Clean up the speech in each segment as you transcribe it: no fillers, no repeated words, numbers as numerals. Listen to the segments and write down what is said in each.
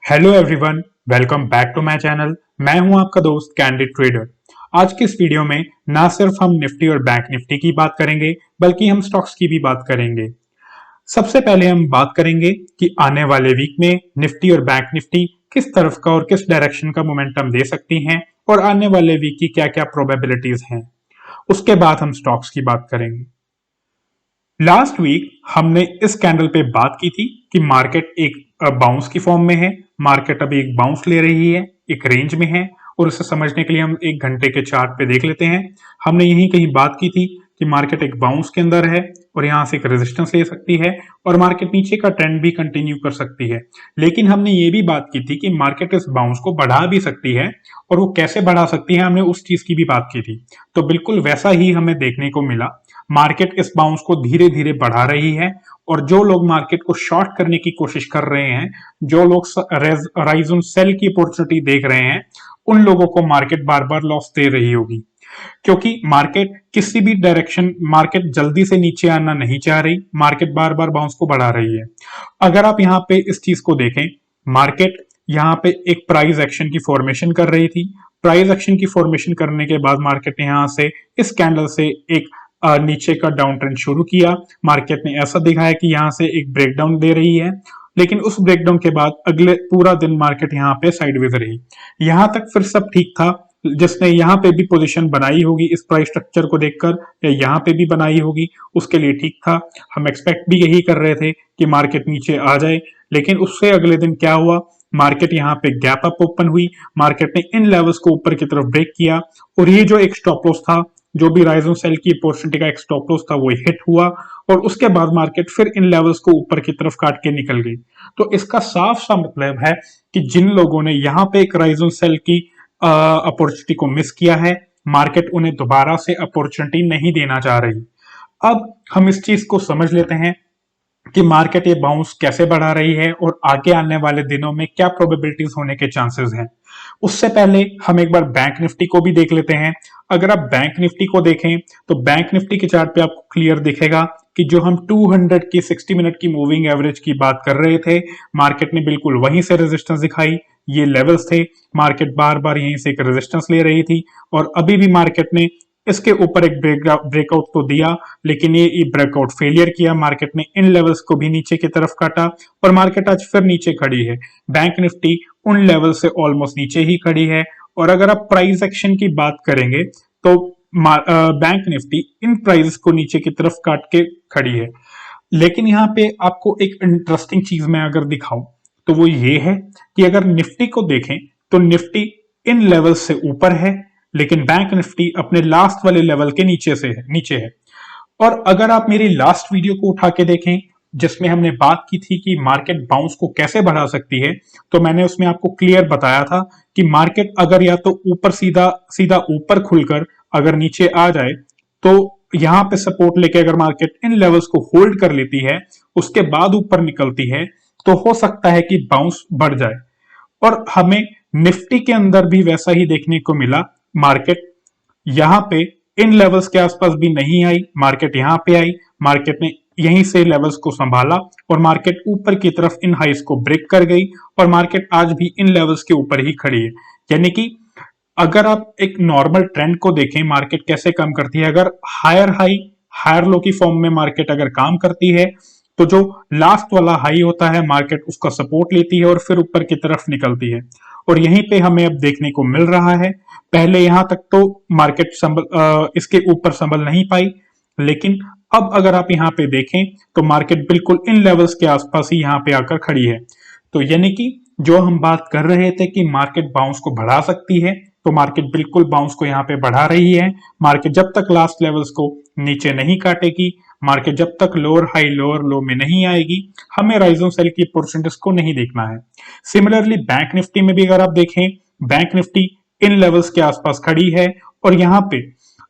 Hello everyone, welcome back to my channel. मैं हूं आपका दोस्त कैंडिड ट्रेडर। आज के इस वीडियो में ना सिर्फ हम निफ्टी और बैंक निफ्टी की बात करेंगे बल्कि हम स्टॉक्स की भी बात करेंगे। सबसे पहले हम बात करेंगे कि आने वाले वीक में निफ्टी और बैंक निफ्टी किस तरफ का और किस डायरेक्शन का मोमेंटम दे सकती हैं और आने वाले वीक की क्या क्या प्रोबेबिलिटीज हैं। उसके बाद हम स्टॉक्स की बात करेंगे। लास्ट वीक हमने इस कैंडल पे बात की थी कि मार्केट एक बाउंस की फॉर्म में है। मार्केट अभी एक बाउंस ले रही है, एक रेंज में है। और उसे समझने के लिए हम एक घंटे के चार्ट पे देख लेते हैं। हमने यही कहीं बात की थी कि मार्केट एक बाउंस के अंदर है और यहां से एक रेजिस्टेंस ले सकती है और मार्केट नीचे का ट्रेंड भी कंटिन्यू कर सकती है। लेकिन हमने ये भी बात की थी कि मार्केट इस बाउंस को बढ़ा भी सकती है और वो कैसे बढ़ा सकती है, हमने उस चीज की भी बात की थी। तो बिल्कुल वैसा ही हमें देखने को मिला। मार्केट इस बाउंस को धीरे धीरे बढ़ा रही है और जो लोग मार्केट को शॉर्ट करने की कोशिश कर रहे हैं, जो लोग राइज ऑन सेल की अपॉर्चुनिटी देख रहे हैं, उन लोगों को मार्केट बार बार लॉस दे रही होगी। क्योंकि मार्केट किसी भी डायरेक्शन, मार्केट जल्दी से नीचे आना नहीं चाह रही, मार्केट बार बार बाउंस को बढ़ा रही है। अगर आप यहाँ पे इस चीज को देखें, मार्केट यहाँ पे एक प्राइस एक्शन की फॉर्मेशन कर रही थी। प्राइस एक्शन की फॉर्मेशन करने के बाद मार्केट ने यहां से इस कैंडल से एक नीचे का डाउन ट्रेंड शुरू किया। मार्केट ने ऐसा दिखाया कि यहां से एक ब्रेकडाउन दे रही है, लेकिन उस ब्रेकडाउन के बाद अगले पूरा दिन मार्केट यहाँ पे साइडवेज रही। यहां तक फिर सब ठीक था। जिसने यहाँ पे भी पोजीशन बनाई होगी इस प्राइस स्ट्रक्चर को देखकर, या यहाँ पे भी बनाई होगी, उसके लिए ठीक था। हम एक्सपेक्ट भी यही कर रहे थे कि मार्केट नीचे आ जाए। लेकिन उससे अगले दिन क्या हुआ, मार्केट यहाँ पे गैप अप ओपन हुई। मार्केट ने इन लेवल्स को ऊपर की तरफ ब्रेक किया और ये जो एक स्टॉप लॉस था, जो भी राइज ऑन सेल की अपॉर्चुनिटी का एक स्टॉप लॉस था, वो हिट हुआ और उसके बाद मार्केट फिर इन लेवल्स को ऊपर की तरफ काट के निकल गई। तो इसका साफ सा मतलब है कि जिन लोगों ने यहाँ पे एक राइज ऑन सेल की अपॉर्चुनिटी को मिस किया है, मार्केट उन्हें दोबारा से अपॉर्चुनिटी नहीं देना चाह रही। अब हम इस चीज को समझ लेते हैं कि मार्केट ये बाउंस कैसे बढ़ा रही है और आगे आने वाले दिनों में क्या प्रोबेबिलिटीज होने के चांसेस हैं। उससे पहले हम एक बार बैंक निफ्टी को भी देख लेते हैं। अगर आप बैंक निफ्टी को देखें तो बैंक निफ्टी के चार्ट पे आपको क्लियर दिखेगा कि जो हम 200 की 60 मिनट की मूविंग एवरेज की बात कर रहे थे, मार्केट ने बिल्कुल वहीं से रेजिस्टेंस दिखाई। ये लेवल्स थे, मार्केट बार बार यहीं से एक रेजिस्टेंस ले रही थी और अभी भी मार्केट ने इसके ऊपर एक ब्रेकआउट तो दिया, लेकिन ये ब्रेकआउट फेलियर किया। मार्केट ने इन लेवल्स को भी नीचे की तरफ काटा और मार्केट आज फिर नीचे खड़ी है। बैंक निफ्टी उन लेवल से ऑलमोस्ट नीचे ही खड़ी है। और अगर आप प्राइस एक्शन की बात करेंगे तो बैंक निफ्टी इन प्राइस को नीचे की तरफ काट के खड़ी है। लेकिन यहाँ पे आपको एक इंटरेस्टिंग चीज मैं अगर दिखाऊं तो वो ये है कि अगर निफ्टी को देखें तो निफ्टी इन लेवल से ऊपर है, लेकिन बैंक निफ्टी अपने लास्ट वाले लेवल के नीचे है। और अगर आप मेरी लास्ट वीडियो को उठा के देखें जिसमें हमने बात की थी कि मार्केट बाउंस को कैसे बढ़ा सकती है, तो मैंने उसमें आपको क्लियर बताया था कि मार्केट अगर या तो ऊपर सीधा सीधा ऊपर खुलकर अगर नीचे आ जाए, तो यहां पे सपोर्ट लेके अगर मार्केट इन लेवल्स को होल्ड कर लेती है, उसके बाद ऊपर निकलती है, तो हो सकता है कि बाउंस बढ़ जाए। और हमें निफ्टी के अंदर भी वैसा ही देखने को मिला। मार्केट यहां पे इन लेवल्स के आसपास भी नहीं आई, मार्केट यहां पे आई, मार्केट ने यहीं से लेवल्स को संभाला और मार्केट ऊपर की तरफ इन हाइस को ब्रेक कर गई और मार्केट आज भी इन लेवल्स के ऊपर ही खड़ी है। यानी कि अगर आप एक नॉर्मल ट्रेंड को देखें, मार्केट कैसे काम करती है, अगर हायर हाई हायर लो की फॉर्म में मार्केट अगर काम करती है, तो जो लास्ट वाला हाई होता है मार्केट उसका सपोर्ट लेती है और फिर ऊपर की तरफ निकलती है। और यहीं पे हमें अब देखने को मिल रहा है। पहले यहां तक तो मार्केट इसके ऊपर संभल नहीं पाई, लेकिन अब अगर आप यहां पे देखें तो मार्केट बिल्कुल इन लेवल्स के आसपास ही यहां पे आकर खड़ी है। तो यानी कि जो हम बात कर रहे थे कि मार्केट बाउंस को बढ़ा सकती है, तो मार्केट बिल्कुल बाउंस को यहां पे बढ़ा रही है। मार्केट जब तक लास्ट लेवल्स को नीचे नहीं काटेगी, मार्केट जब तक लोअर हाई लोअर लो में नहीं आएगी, हमें राइज ऑन सेल की परसेंटेज को नहीं देखना है। सिमिलरली बैंक निफ्टी में भी अगर आप देखें, बैंक निफ्टी इन लेवल्स के आसपास खड़ी है और यहां पे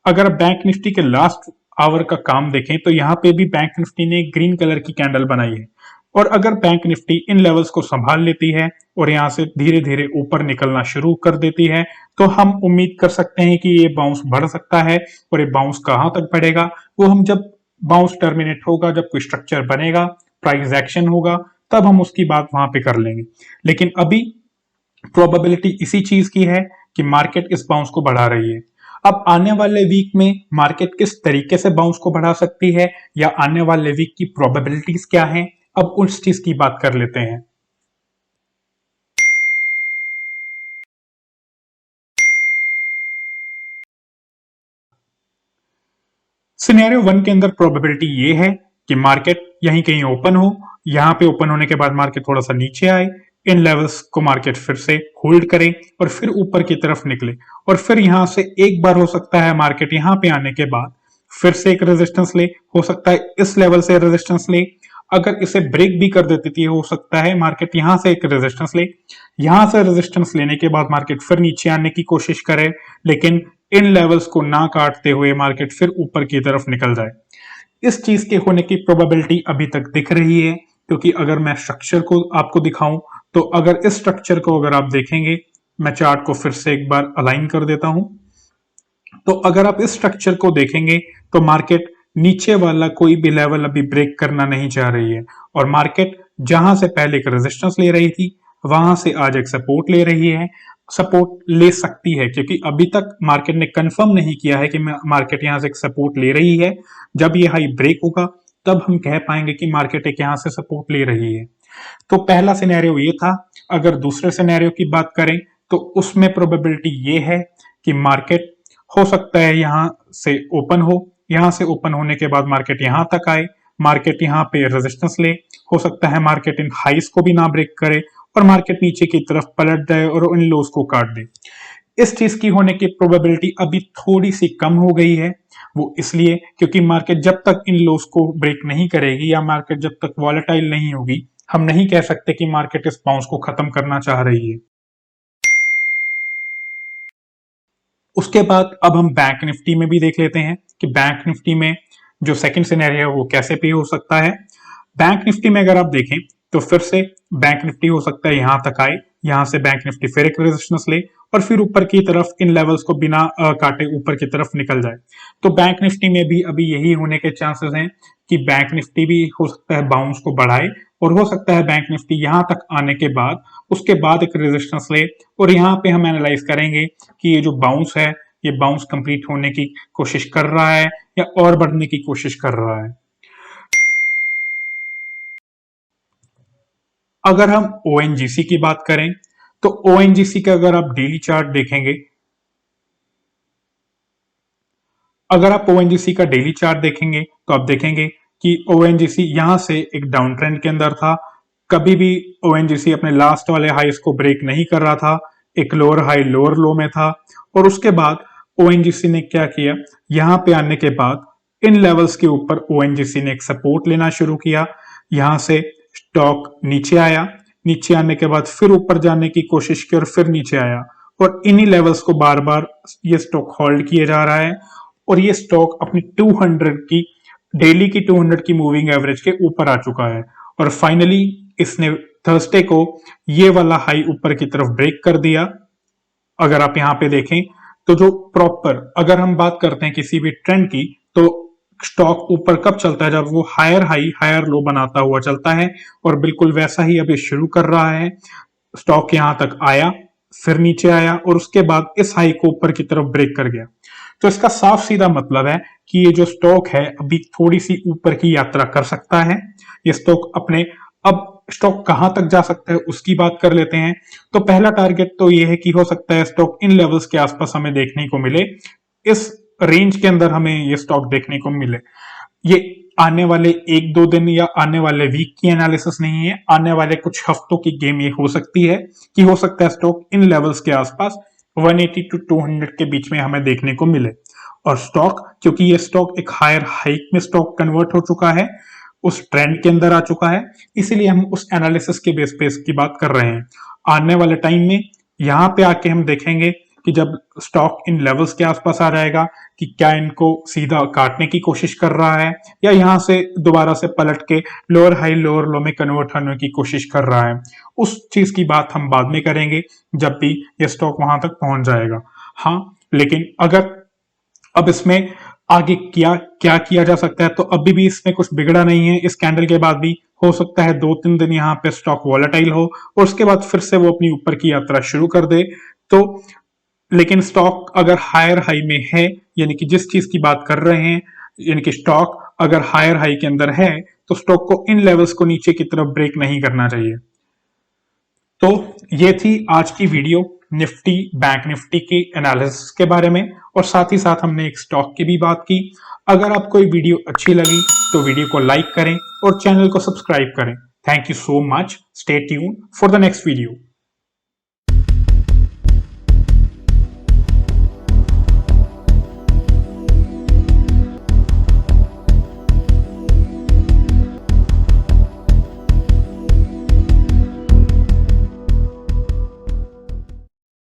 अगर बैंक निफ्टी के लास्ट आवर का काम देखें तो यहां पे भी बैंक निफ्टी ने ग्रीन कलर की कैंडल बनाई है। और अगर बैंक निफ्टी इन लेवल्स को संभाल लेती है और यहां से धीरे धीरे ऊपर निकलना शुरू कर देती है, तो हम उम्मीद कर सकते हैं कि ये बाउंस बढ़ सकता है। और ये बाउंस कहां तक बढ़ेगा, वो हम जब बाउंस टर्मिनेट होगा, जब कोई स्ट्रक्चर बनेगा, प्राइस एक्शन होगा, तब हम उसकी बात वहां पे कर लेंगे। लेकिन अभी प्रोबेबिलिटी इसी चीज की है कि मार्केट इस बाउंस को बढ़ा रही है। अब आने वाले वीक में मार्केट किस तरीके से बाउंस को बढ़ा सकती है या आने वाले वीक की प्रोबेबिलिटीज क्या हैं, अब उस चीज की बात कर लेते हैं। सिनेरियो वन के अंदर प्रोबेबिलिटी ये है कि मार्केट यहीं कहीं ओपन हो, यहां पे ओपन होने के बाद मार्केट थोड़ा सा नीचे आए, इन लेवल्स को मार्केट फिर से होल्ड करे और फिर ऊपर की तरफ निकले, और फिर यहां से एक बार हो सकता है मार्केट यहां पे आने के बाद फिर से एक रेजिस्टेंस ले, हो सकता है इस लेवल से रेजिस्टेंस ले, अगर इसे ब्रेक भी कर देती थी हो सकता है मार्केट यहां से एक रेजिस्टेंस ले, यहां से रेजिस्टेंस लेने के बाद मार्केट फिर नीचे आने की कोशिश करे, लेकिन इन लेवल्स को ना काटते हुए मार्केट फिर ऊपर की तरफ निकल जाए। इस चीज के होने की प्रोबेबिलिटी अभी तक दिख रही है, क्योंकि अगर मैं स्ट्रक्चर को आपको दिखाऊं तो अगर इस स्ट्रक्चर को अगर आप देखेंगे, मैं चार्ट को फिर से एक बार अलाइन कर देता हूं, तो अगर आप इस स्ट्रक्चर को देखेंगे तो मार्केट नीचे वाला कोई भी लेवल अभी ब्रेक करना नहीं चाह रही है, और मार्केट जहां से पहले एक रेजिस्टेंस ले रही थी वहां से आज एक सपोर्ट ले रही है, सपोर्ट ले सकती है, क्योंकि अभी तक मार्केट ने कंफर्म नहीं किया है कि मार्केट यहां से एक सपोर्ट ले रही है। जब ये हाई ब्रेक होगा तब हम कह पाएंगे कि मार्केट एक यहां से सपोर्ट ले रही है। तो पहला सिनेरियो ये था। अगर दूसरे सिनेरियो की बात करें तो उसमें प्रोबेबिलिटी ये है कि मार्केट हो सकता है यहां से ओपन हो, यहां से ओपन होने के बाद मार्केट यहां तक आए, मार्केट यहां पे रेजिस्टेंस ले, हो सकता है मार्केट इन हाइस को भी ना ब्रेक करे और मार्केट नीचे की तरफ पलट जाए और इन लोस को काट दे। इस चीज की होने की प्रोबेबिलिटी अभी थोड़ी सी कम हो गई है। वो इसलिए क्योंकि मार्केट जब तक इन लोस को ब्रेक नहीं करेगी या मार्केट जब तक वॉलेटाइल नहीं होगी, हम नहीं कह सकते कि मार्केट इस बाउंस को खत्म करना चाह रही है। उसके बाद अब हम बैंक निफ्टी में भी देख लेते हैं कि बैंक निफ्टी में जो सेकंड सिनेरियो है वो कैसे पे हो सकता है। बैंक निफ्टी में अगर आप देखें तो फिर से बैंक निफ्टी हो सकता है यहां तक आए, यहां से बैंक निफ्टी फिर एक रेजिस्टेंस ले और फिर ऊपर की तरफ इन लेवल्स को बिना काटे ऊपर की तरफ निकल जाए। तो बैंक निफ्टी में भी अभी यही होने के चांसेस हैं कि बैंक निफ्टी भी हो सकता है बाउंस को बढ़ाए, और हो सकता है बैंक निफ्टी यहां तक आने के बाद उसके बाद एक रेजिस्टेंस ले, और यहां पे हम एनालाइज करेंगे कि ये जो बाउंस है ये बाउंस कंप्लीट होने की कोशिश कर रहा है या और बढ़ने की कोशिश कर रहा है। अगर हम ओएनजीसी की बात करें तो ओएनजीसी का अगर आप डेली चार्ट देखेंगे, अगर आप ओएनजीसी का डेली चार्ट देखेंगे तो आप देखेंगे कि ओएनजीसी यहां से एक डाउन ट्रेंड के अंदर था, कभी भी ओएनजीसी अपने लास्ट वाले हाईस को ब्रेक नहीं कर रहा था, एक लोअर हाई लोअर लो में था, और उसके बाद ओएनजीसी ने क्या किया, यहां पे आने के बाद इन लेवल्स के ऊपर ओएनजीसी ने एक सपोर्ट लेना शुरू किया, यहां से स्टॉक नीचे आया, नीचे आने के बाद फिर ऊपर जाने की कोशिश की और फिर नीचे आया, और इन्हीं लेवल्स को बार बार ये स्टॉक होल्ड किए जा रहा है, और ये स्टॉक अपनी 200 की डेली की 200 की मूविंग एवरेज के ऊपर आ चुका है, और फाइनली इसने थर्सडे को ये वाला हाई ऊपर की तरफ ब्रेक कर दिया। अगर आप यहां पे देखें तो जो प्रॉपर अगर हम बात करते हैं किसी भी ट्रेंड की, तो स्टॉक ऊपर कब चलता है, जब वो हायर हाई हायर लो बनाता हुआ चलता है, और बिल्कुल वैसा ही अभी शुरू कर रहा है। स्टॉक यहां तक आया, फिर नीचे आया और उसके बाद इस हाई को ऊपर की तरफ ब्रेक कर गया। तो इसका साफ सीधा मतलब है कि ये जो स्टॉक है अभी थोड़ी सी ऊपर की यात्रा कर सकता है। ये स्टॉक अपने अब स्टॉक कहां तक जा सकता है उसकी बात कर लेते हैं। तो पहला टारगेट तो ये है कि हो सकता है स्टॉक इन लेवल्स के आसपास हमें देखने को मिले, इस रेंज के अंदर हमें ये स्टॉक देखने को मिले। ये आने वाले एक दो दिन या आने वाले वीक की एनालिसिस नहीं है, आने वाले कुछ हफ्तों की गेम ये हो सकती है कि हो सकता है स्टॉक इन लेवल्स के आसपास 180 टू 200 के बीच में हमें देखने को मिले। और स्टॉक क्योंकि ये स्टॉक एक हायर हाइक में स्टॉक कन्वर्ट हो चुका है, उस ट्रेंड के अंदर आ चुका है, इसीलिए हम उस एनालिसिस के बेस पे इसकी बात कर रहे हैं। आने वाले टाइम में यहां पे आके हम देखेंगे कि जब स्टॉक इन लेवल्स के आसपास आ जाएगा कि क्या इनको सीधा काटने की कोशिश कर रहा है या यहां से दोबारा से पलट के लोअर हाई लोअर लो में कन्वर्ट होने की कोशिश कर रहा है। उस चीज की बात हम बाद में करेंगे जब भी ये स्टॉक वहां तक पहुंच जाएगा। हाँ, लेकिन अगर अब इसमें आगे क्या क्या किया जा सकता है। तो अभी भी इसमें कुछ बिगड़ा नहीं है, इस कैंडल के बाद भी हो सकता है 2-3 दिन यहाँ पे स्टॉक वॉलेटाइल हो और उसके बाद फिर से वो अपनी ऊपर की यात्रा शुरू कर दे। तो लेकिन स्टॉक अगर हायर हाई में है, यानी कि जिस चीज की बात कर रहे हैं, यानी कि स्टॉक अगर हायर हाई के अंदर है तो स्टॉक को इन लेवल्स को नीचे की तरफ ब्रेक नहीं करना चाहिए। तो ये थी आज की वीडियो निफ्टी बैंक निफ्टी की एनालिसिस के बारे में, और साथ ही साथ हमने एक स्टॉक की भी बात की। अगर आपको ये वीडियो अच्छी लगी तो वीडियो को लाइक करें और चैनल को सब्सक्राइब करें। Thank you so much. Stay tune for the next video.